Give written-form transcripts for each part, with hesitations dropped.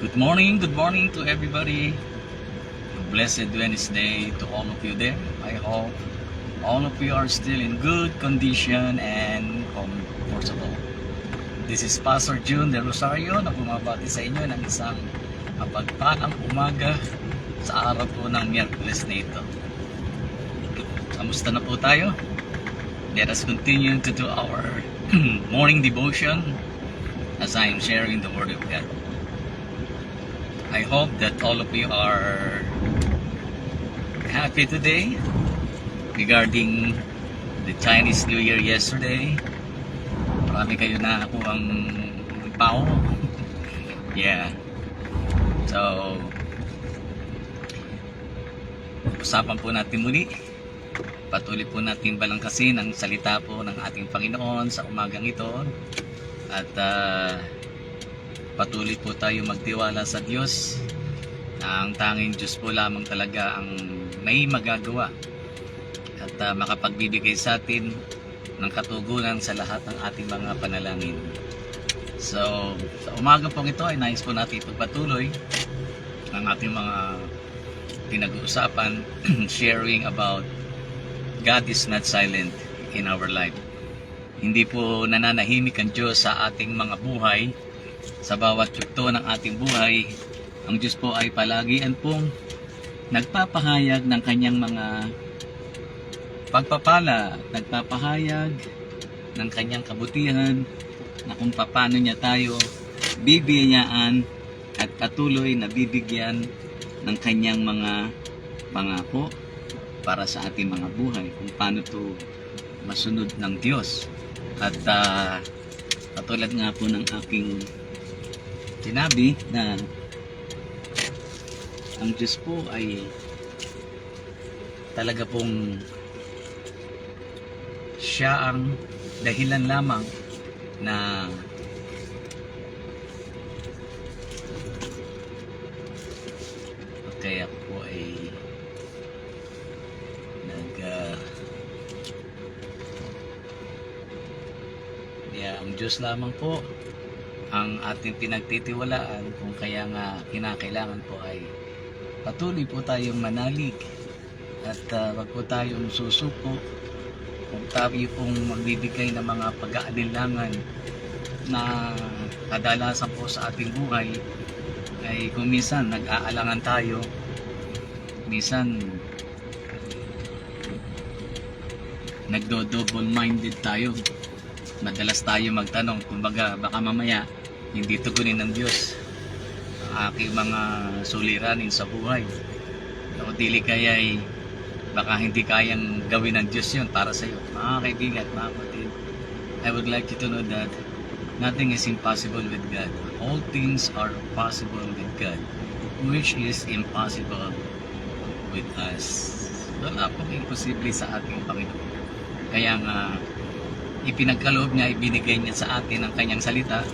Good morning to everybody. Blessed Wednesday to all of you there. I hope all of you are still in good condition and comfortable. This is Pastor June de Rosario na bumabati sa inyo ng isang mapagpalang umaga sa araw po ng Miyerkules na ito. Kamusta na po tayo? Let us continue to do our morning devotion as I am sharing the Word of God. I hope that all of you are happy today regarding the Chinese New Year yesterday. Marami kayo na ako ang pao. Yeah. So, usapan po natin muli. Patuloy po natin balangkasin ang salita po ng ating Panginoon sa umagang ito. At patuloy po tayo magtiwala sa Diyos na ang tanging Diyos po lamang talaga ang may magagawa at makapagbibigay sa atin ng katugunan sa lahat ng ating mga panalangin. So, sa umaga pong ito ay nais po natin ipagpatuloy ang ating mga pinag-uusapan sharing about God is not silent in our life. Hindi po nananahimik ang Diyos sa ating mga buhay. Sa bawat yugto ng ating buhay, ang Diyos po ay palagian pong nagpapahayag ng kanyang mga pagpapala, nagpapahayag ng kanyang kabutihan na kung paano niya tayo bibiyayaan at patuloy na bibigyan ng kanyang mga pangako para sa ating mga buhay, kung paano to masunod ng Diyos. At katulad nga po ng aking sinabi na ang Diyos po ay talaga pong siya ang dahilan lamang na kaya ako po ay ang Diyos lamang po ang ating pinagtitiwalaan, kung kaya nga kinakailangan po ay patuloy po tayong manalig at wag po tayong susuko kung tayo pong magbibigay ng mga pag-aalinlangan na kadalasan po sa ating buhay ay kung minsan nag-aalangan tayo, minsan nagdo-double minded tayo, madalas tayo magtanong, kumbaga baka mamaya hindi tugunin ng Diyos ang aking mga suliranin sa buhay, o dili kaya ay baka hindi kayang gawin ng Diyos yun para sa iyo. Mga kaibigan, mga kapatid, I would like you to know that nothing is impossible with God. All things are possible with God, which is impossible with us. Wala pong imposible sa ating Panginoon. Kaya nga ipinagkaloob niya, ibinigay niya sa atin ang kanyang salita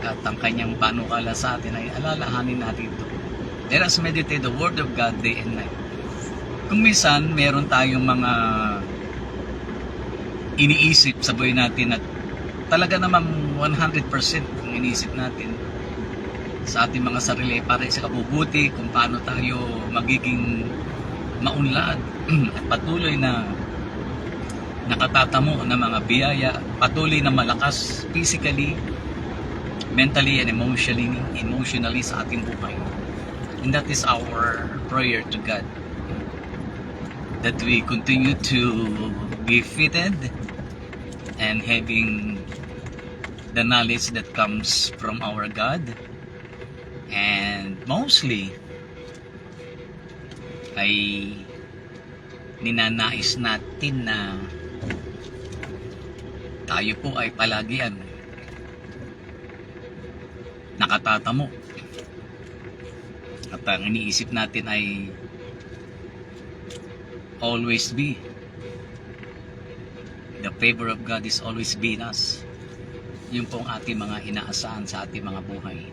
at ang kanyang panukala sa atin ay alalahanin natin ito. Let us meditate the Word of God day and night. Kung minsan meron tayong mga iniisip sa buhay natin at talaga namang 100% ang iniisip natin sa ating mga sarili para sa kabubuti, kung paano tayo magiging maunlad at patuloy na nakatatamo ng mga biyaya, patuloy na malakas physically, mentally and emotionally sa ating buhay. And that is our prayer to God, that we continue to be fitted and having the knowledge that comes from our God, and mostly ay ninanais natin na tayo po ay palagian nakatatamo at ang iniisip natin ay always be the favor of God is always be in us. Yung pong ating mga inaasahan sa ating mga buhay,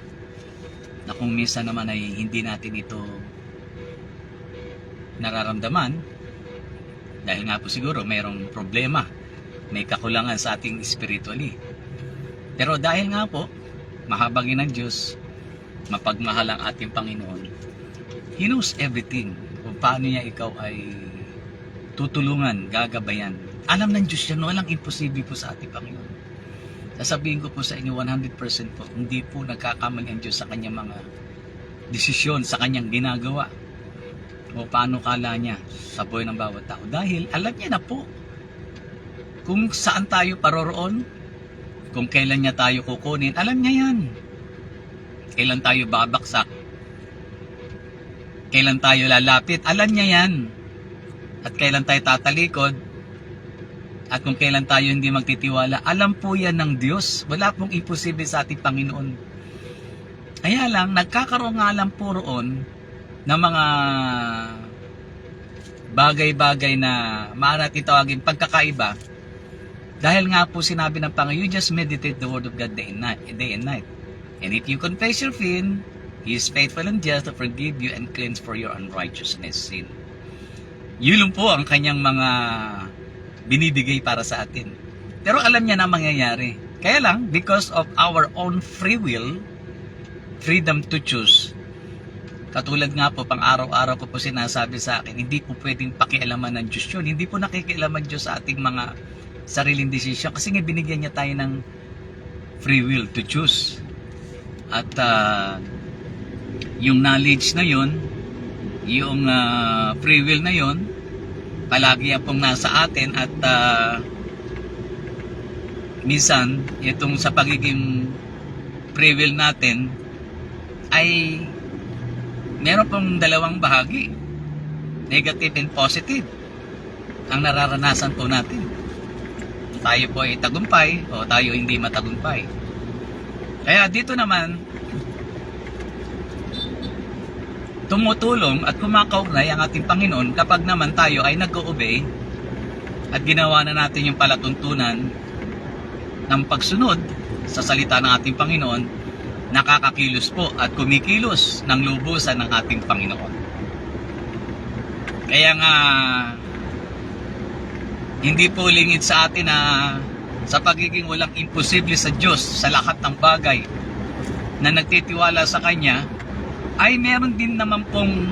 na kung minsan naman ay hindi natin ito nararamdaman dahil nga po siguro mayroong problema, may kakulangan sa ating spiritually. Pero dahil nga po mahabagin ng Diyos, mapagmahal ang ating Panginoon, He knows everything. Kung paano niya ikaw ay tutulungan, gagabayan. Alam ng Diyos yan, walang imposible po sa ating Panginoon. Sasabihin ko po sa inyo 100% po, hindi po nagkakamali ang Diyos sa kanyang mga desisyon, sa kanyang ginagawa. O paano kala niya sa buhay ng bawat tao. Dahil alam niya na po kung saan tayo paroroon, kung kailan niya tayo kukunin, alam niya yan. Kailan tayo babaksak, kailan tayo lalapit, alam niya yan. At kailan tayo tatalikod, at kung kailan tayo hindi magtitiwala, alam po yan ng Diyos. Wala pong imposible sa ating Panginoon. Kaya lang, nagkakaroon nga lang po roon ng mga bagay-bagay na maaari natin tawagin pagkakaiba. Dahil nga po sinabi ng Panginoon, you just meditate the Word of God day and night. And if you confess your sin, He is faithful and just to forgive you and cleanse for your unrighteousness sin. Yun po ang kanyang mga binibigay para sa atin. Pero alam niya na mangyayari. Kaya lang, because of our own free will, freedom to choose, katulad nga po, pang araw-araw ko po sinasabi sa akin, hindi po pwedeng pakialaman ng Diyos yun. Hindi po nakikialaman Diyos sa ating mga sariling desisyon. Kasi nga binigyan niya tayo ng free will to choose. At yung knowledge na yun, yung free will na yun, palagi yan pong nasa atin. At minsan, itong sa pagiging free will natin, ay meron pong dalawang bahagi, negative and positive, ang nararanasan po natin. Tayo po ay tagumpay o tayo hindi matagumpay. Kaya dito naman, tumutulong at kumakaugnay ang ating Panginoon kapag naman tayo ay nag-o-obey at ginawa na natin yung palatuntunan ng pagsunod sa salita ng ating Panginoon, nakakakilos po at kumikilos ng lubusan ng ating Panginoon. Kaya nga, hindi po lingid sa atin na sa pagiging walang imposible sa Diyos sa lahat ng bagay na nagtitiwala sa Kanya, ay meron din naman pong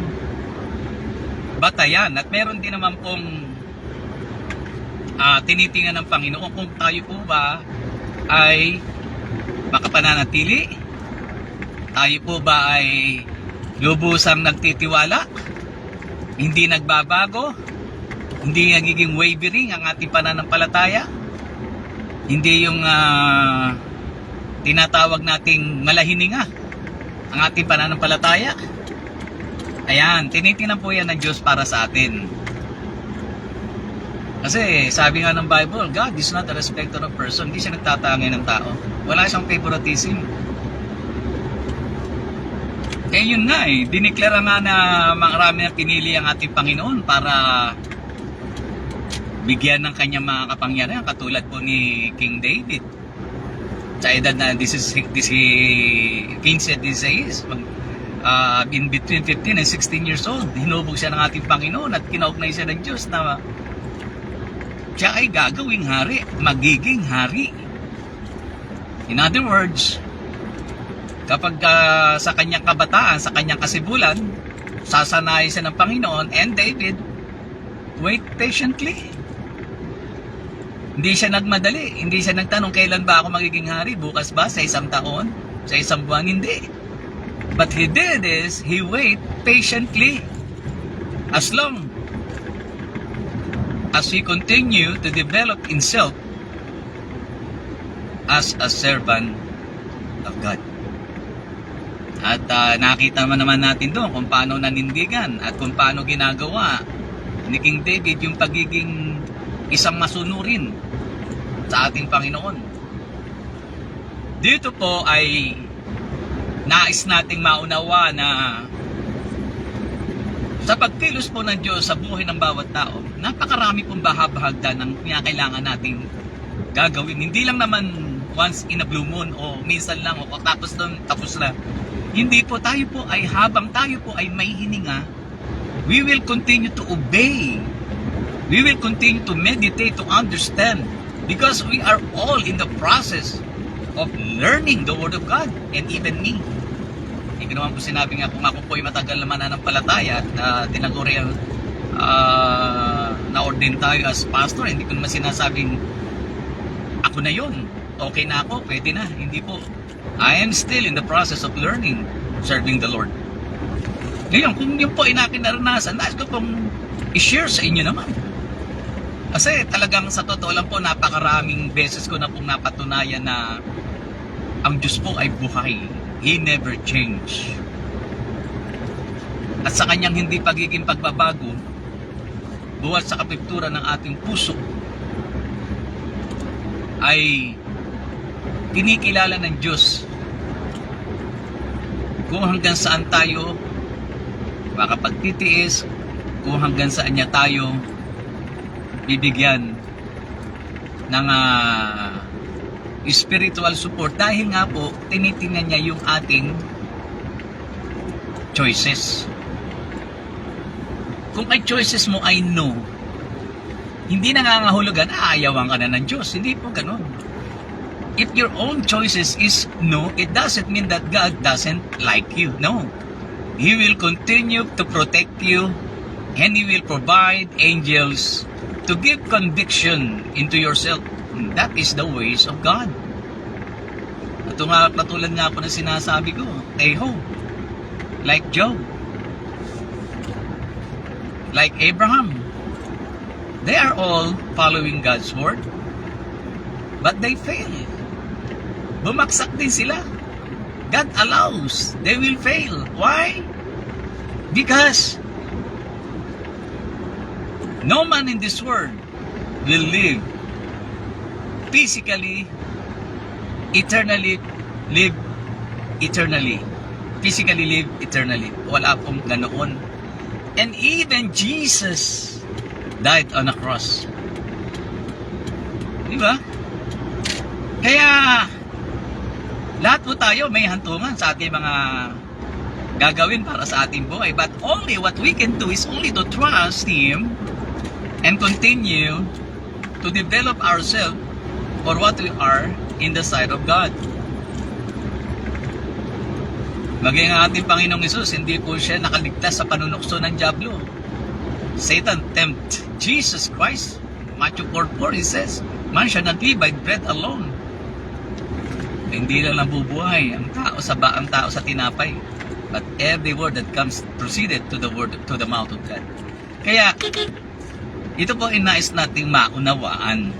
batayan at meron din naman pong tinitingnan ng Panginoon kung tayo po ba ay makapananatili, tayo po ba ay lubusang nagtitiwala, hindi nagbabago, hindi nagiging wavering ang ating pananampalataya, hindi yung tinatawag nating malahininga ang ating pananampalataya. Ayan, tinitingnan po yan ng Diyos para sa atin. Kasi sabi nga ng Bible, God is not a respecter of person. Hindi siya nagtatangay ng tao. Wala siyang favoritism. Eh yun nga diniklara nga na marami na pinili ang ating Panginoon para bigyan ng kanyang mga kapangyarihan, katulad po ni King David. Sa edad na 15 at 16, in between 15 and 16 years old, hinubog siya ng ating Panginoon at kinaugnay siya ng Diyos na siya ay gagawing hari, magiging hari. In other words, kapag sa kanyang kabataan, sa kanyang kasibulan, sasanayin siya ng Panginoon, and David wait patiently. Hindi siya nagmadali, hindi siya nagtanong kailan ba ako magiging hari, bukas ba, sa isang taon, sa isang buwan, hindi. But he did is, he wait patiently as long as he continue to develop himself as a servant of God. At nakita naman natin doon kung paano nanindigan at kung paano ginagawa ni King David yung pagiging isang masunurin sa ating Panginoon. Dito po ay nais nating maunawa na sa pagkilos po ng Diyos sa buhay ng bawat tao, napakarami pong bahagdan ng kailangan nating gagawin. Hindi lang naman once in a blue moon o minsan lang o tapos doon, tapos na. Hindi po, tayo po ay habang tayo po ay may hininga, we will continue to obey. We will continue to meditate, to understand, because we are all in the process of learning the Word of God, and even me. Hindi ko naman po sinabi nga kung ako po ay matagal na mananampalataya na tinaguri ang na-ordain tayo as pastor. Hindi ko naman sinasabing ako na yun. Okay na ako, pwede na. Hindi po. I am still in the process of learning, serving the Lord. Ngayon, kung yun po ay aking naranasan, nais ko pong i-share sa inyo naman. Kasi talagang sa totoo lang po, napakaraming beses ko na pong napatunayan na ang Diyos po ay buhay. He never change. At sa kanyang hindi pagiging pagbabago, buhat sa kapiktura ng ating puso, ay kinikilala ng Diyos kung hanggang saan tayo makapagtitiis, kung hanggang saan niya tayo bibigyan ng spiritual support, dahil nga po tinitingnan niya yung ating choices. Kung ay choices mo ay no, hindi nangangahulugan aayawan ka na ng Diyos. Hindi po ganun. If your own choices is no, it doesn't mean that God doesn't like you. No. He will continue to protect you, and He will provide angels to give conviction into yourself. That is the ways of God. Ito nga, patulad nga po na sinasabi ko, like Job, like Abraham, they are all following God's word, but they fail. Bumaksak din sila. God allows. They will fail. Why? Because no man in this world will live physically, eternally, live eternally. Physically live eternally. Wala pong ganoon. And even Jesus died on a cross. Di ba? Kaya lahat po tayo may hantungan sa ating mga gagawin para sa ating buhay. But only what we can do is only to trust Him and continue to develop ourselves for what we are in the sight of God. Maging ang ating Panginoong Hesus, hindi po siya nakaligtas sa panunukso ng dyablo. Satan tempt Jesus Christ. Matthew 4:4, He says, "Man shall not live by bread alone." Hindi lang nabubuhay ang tao sa tinapay, but every word that comes proceeded to the mouth of God. Kaya ito po ay nais nating maunawaan.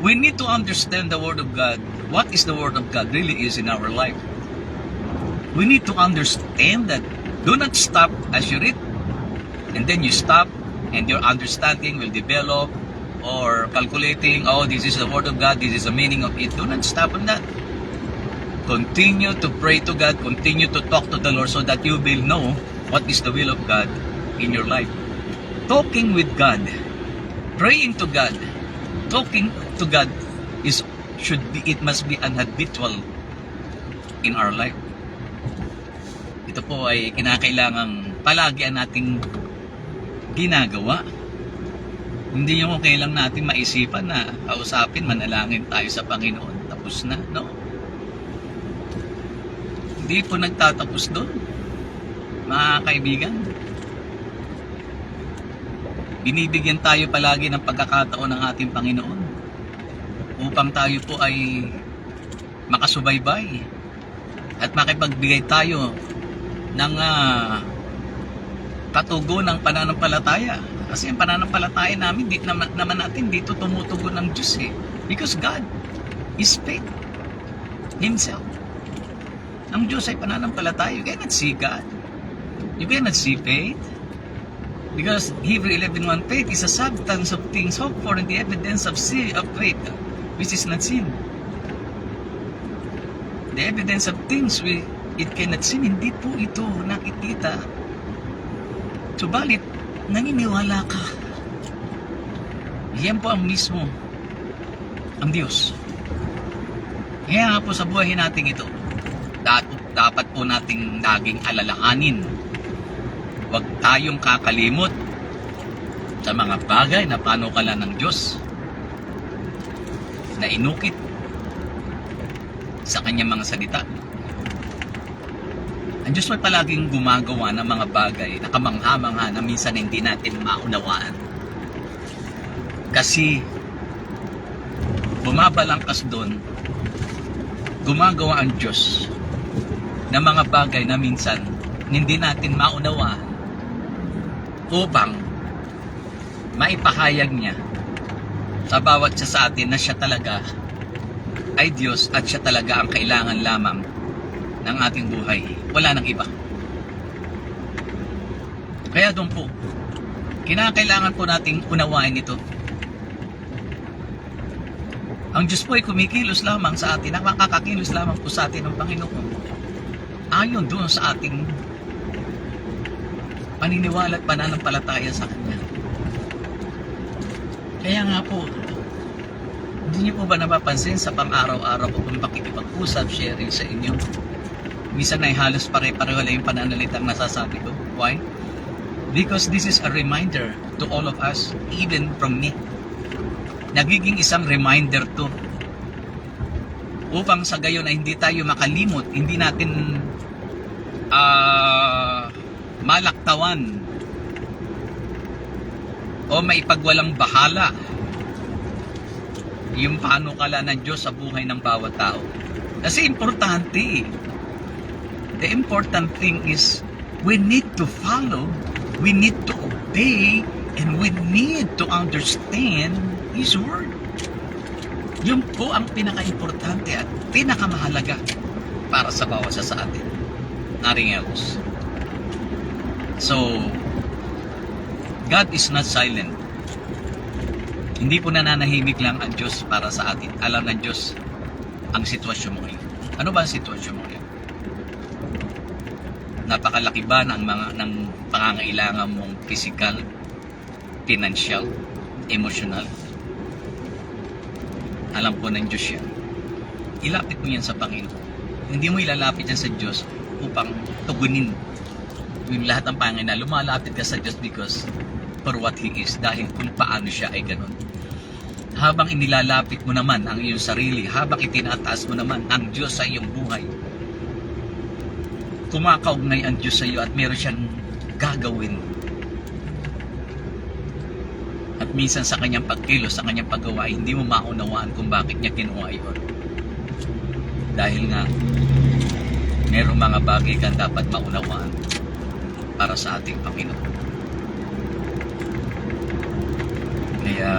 We need to understand the Word of God. What is the Word of God really is in our life. We need to understand that. Do not stop as you read, and then you stop, and your understanding will develop, or calculating, oh, this is the Word of God, this is the meaning of it. Do not stop on that. Continue to pray to God, continue to talk to the Lord so that you will know what is the will of God in your life. Talking with God, praying to God, talking to God it must be an habitual in our life. Ito po ay kinakailangang palagi ang nating ginagawa. Hindi yung okay lang natin maisipan na kausapin, manalangin tayo sa Panginoon. Tapos na, no? Hindi po nagtatapos doon, mga kaibigan. Binibigyan tayo palagi ng pagkakataon ng ating Panginoon upang tayo po ay makasubaybay at makipagbigay tayo ng katugon ng pananampalataya. Kasi ang pananampalataya namin, naman natin dito tumutugon ng Diyos eh. Because God is faith Himself. Ang Diyos ay pananampalataya. You cannot see God. You cannot see faith. Because Hebrew 11:1, faith is a substance of things hoped for and the evidence of faith, which is not seen. The evidence of things it cannot seen, hindi po ito nakikita. Subalit, naniniwala ka. Yan po ang mismo ang Diyos. Kaya nga po sa buhay natin ito, dapat po nating laging alalahanin. Huwag tayong kakalimot sa mga bagay na panukala ng Diyos na inukit sa kanyang mga salita. Ang Diyos ay palaging gumagawa ng mga bagay na kamangha-mangha na minsan hindi natin maunawaan. Kasi bumabalangkas doon, gumagawa ang Diyos ng mga bagay na minsan hindi natin maunawaan upang maipahayag niya sa bawat isa sa atin na siya talaga ay Diyos at siya talaga ang kailangan lamang ng ating buhay. Wala nang iba. Kaya doon po, kinakailangan po nating unawain ito. Ang Diyos po ay kumikilos lamang sa atin, nakakakilos lamang po sa atin ng Panginoon. Ayon doon sa ating paniniwala at pananampalataya sa Kanya. Kaya nga po, hindi niyo po ba napapansin sa pang-araw-araw po kung pakikipag-usap, sharing sa inyo? Minsan ay halos pare-pareho lang yung pananalitang nasasabi ko. Why? Because this is a reminder to all of us, even from me. Nagiging isang reminder to upang sa gayon ay hindi tayo makalimot, hindi natin malaktawan o maipagwalang bahala yung panukala ng Diyos sa buhay ng bawat tao. Kasi importante. The important thing is we need to follow, we need to obey, and we need to understand His Word. Yun po ang pinaka-importante at pinakamahalaga para sa bawat isa sa atin. Nothing else. So, God is not silent. Hindi po nananahimik lang ang Diyos para sa atin. Alam ng Diyos ang sitwasyon mo ngayon. Ano ba ang sitwasyon mo ngayon? Napakalaki ba ng pangangailangan mong physical, financial, emotional? Alam po ng Diyos yan. Ilapit mo yan sa Panginoon. Hindi mo ilalapit yan sa Diyos upang tugunin yung lahat ng pangangailangan. Lumalapit ka sa Diyos because for what He is, dahil kung paano siya ay ganun. Habang inilalapit mo naman ang iyong sarili, habang itinataas mo naman ang Diyos sa iyong buhay, kumakaugnay ang Diyos sa iyo at meron siyang gagawin. At minsan sa kanyang pagkilos, sa kanyang paggawa, hindi mo maunawaan kung bakit niya kinuha yun. Dahil nga, merong mga bagay kang dapat maunawaan para sa ating Panginoon. Kaya,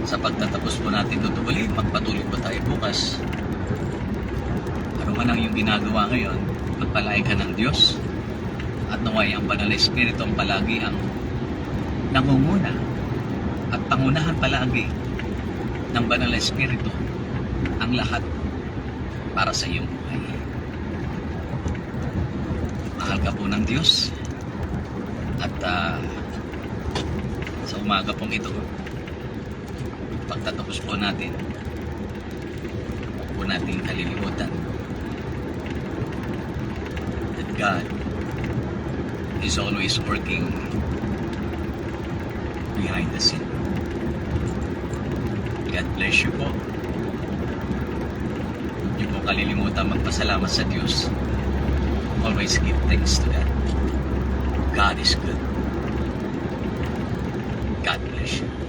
sa pagtatapos po natin tutuloy, magpatuloy po tayo bukas. Ano man ang iyong ginagawa ngayon, magpalain ka ng Diyos at naway ang Banal na Espiritu ang palagi ang nangunguna at pangunahan palagi ng Banal na Espiritu ang lahat para sa iyong buhay. Mahal ka po ng Diyos at sa umaga pong ito, pagtatapos po natin, huwag po natin kalilimutan God is always working behind the scene. God bless you po. Huwag niyo po kalilimutan magpasalamat sa Diyos. Always give thanks to God. God is good. God bless you.